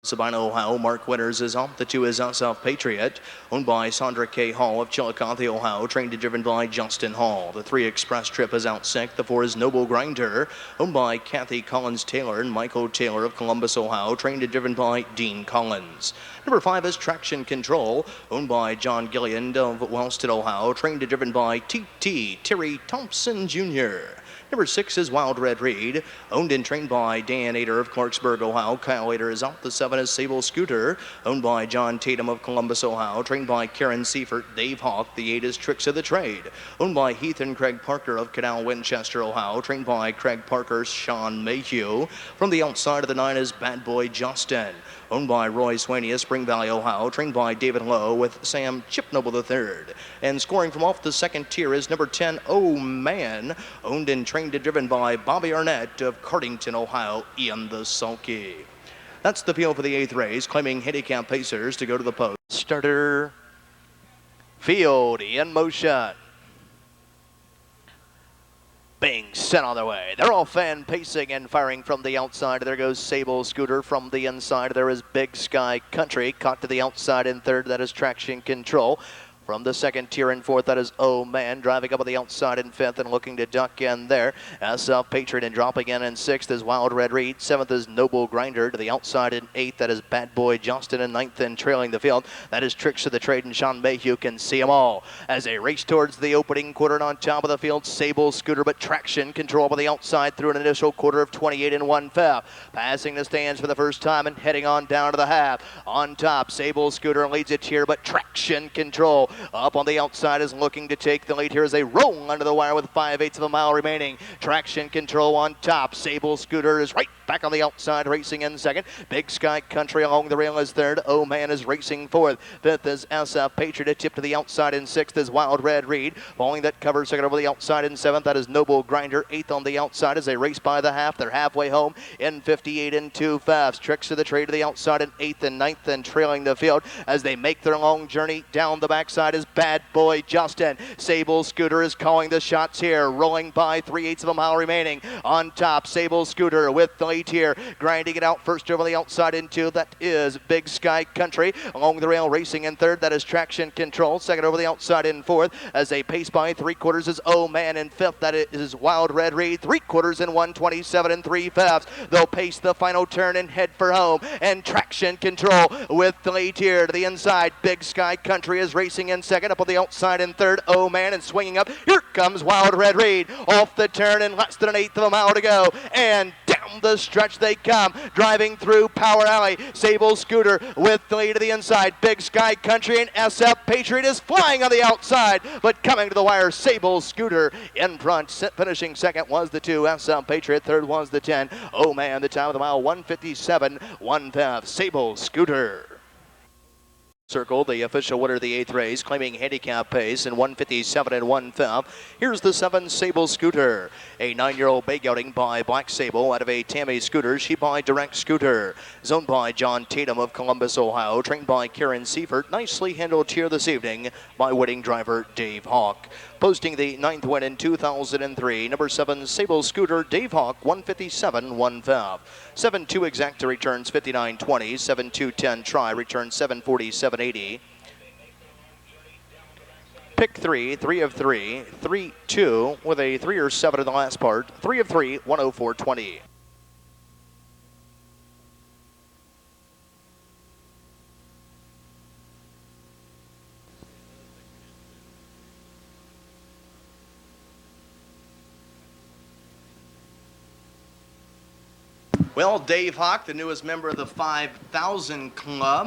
Sabina, Ohio. Mark Winners is up. The 2 is South Patriot, owned by Sandra K. Hall of Chillicothe, Ohio, trained and driven by Justin Hall. The 3 Express Trip is out 6th. The 4 is Noble Grinder, owned by Kathy Collins Taylor and Michael Taylor of Columbus, Ohio, trained and driven by Dean Collins. Number 5 is Traction Control, owned by John Gillian of Wellston, Ohio, trained and driven by T.T. Terry Thompson Jr. Number 6 is Wild Red Reed, owned and trained by Dan Ader of Clarksburg, Ohio. Kyle Ader is out. The 7 is Sable Scooter, owned by John Tatum of Columbus, Ohio, trained by Karen Seifert, Dave Hawk. The 8 is Tricks of the Trade, owned by Heath and Craig Parker of Canal, Winchester, Ohio, trained by Craig Parker, Sean Mayhew. From the outside of the 9 is Bad Boy Justin, owned by Roy Swaney of Spring Valley, Ohio, trained by David Lowe with Sam Chip Noble III. And scoring from off the second tier is number 10, Oh Man, owned and trained and driven by Bobby Arnett of Cardington, Ohio, Ian the Sulky. That's the field for the 8th race, claiming handicap pacers to go to the post. Starter field in motion. Being set on their way. They're all fan pacing and firing from the outside. There goes Sable Scooter from the inside. There is Big Sky Country caught to the outside in 3rd. That is Traction Control. From the second tier in 4th, that is Oh Man, driving up on the outside in 5th and looking to duck in there. South Patriot and dropping in 6th is Wild Red Reed. 7th is Noble Grinder. To the outside in 8th, that is Bad Boy Justin. And 9th and trailing the field, that is Tricks of the Trade, and Sean Mayhew can see them all as they race towards the opening quarter. And on top of the field, Sable Scooter, but Traction Control on the outside through an initial quarter of 28 and 1/5. Passing the stands for the first time and heading on down to the half. On top, Sable Scooter leads it here, but Traction Control up on the outside is looking to take the lead here as they roll under the wire with 5/8 of a mile remaining. Traction Control on top. Sable Scooter is right back on the outside, racing in 2nd. Big Sky Country along the rail is 3rd. Oh Man is racing 4th. 5th is SF Patriot. A tip to the outside in 6th is Wild Red Reed. Following that cover, 2nd over the outside in 7th. That is Noble Grinder. 8th on the outside as they race by the half. They're halfway home in 58 and 2/5. Tricks of the Trade to the outside in 8th and 9th and trailing the field as they make their long journey down the backside is Bad Boy Justin. Sable Scooter is calling the shots here, rolling by 3/8 of a mile remaining. On top, Sable Scooter with the lead here, grinding it out first over the outside in 2. That is Big Sky Country. Along the rail racing in 3rd. That is Traction Control. 2nd over the outside in 4th as they pace by 3/4 is Oh Man in 5th. That is Wild Red Reed. 3/4 in 1:27 and 3/5. They'll pace the final turn and head for home. And Traction Control with the lead here to the inside. Big Sky Country is racing in 2nd. Up on the outside in 3rd, Oh Man, and swinging up. Here comes Wild Red Reed off the turn and less than 1/8 of a mile to go. And down the stretch they come, driving through Power Alley. Sable Scooter with the lead to the inside. Big Sky Country and SF Patriot is flying on the outside, but coming to the wire, Sable Scooter in front. Finishing 2nd was the 2, SF Patriot. 3rd was the 10. Oh Man, the time of the mile, 1:57, 1/5. Sable Scooter. Circle, the official winner of the 8th race, claiming handicap pace in 1:57 and 1/5. Here's the 7 Sable Scooter, a 9-year-old big outing by Black Sable out of a Tammy Scooter. She by Direct Scooter, zoned by John Tatum of Columbus, Ohio, trained by Karen Seifert. Nicely handled here this evening by winning driver Dave Hawk. Posting the 9th win in 2003, number 7 Sable Scooter, Dave Hawk, 1:57, 1/5. 7-2 exacta returns 59.20. 7-2-10 try returns 7:47.80. Pick 3, 3 of 3, 3-2 with a 3 or 7 in the last part. 3 of 3, 104.20. Well, Dave Hawk, the newest member of the 5,000 Club.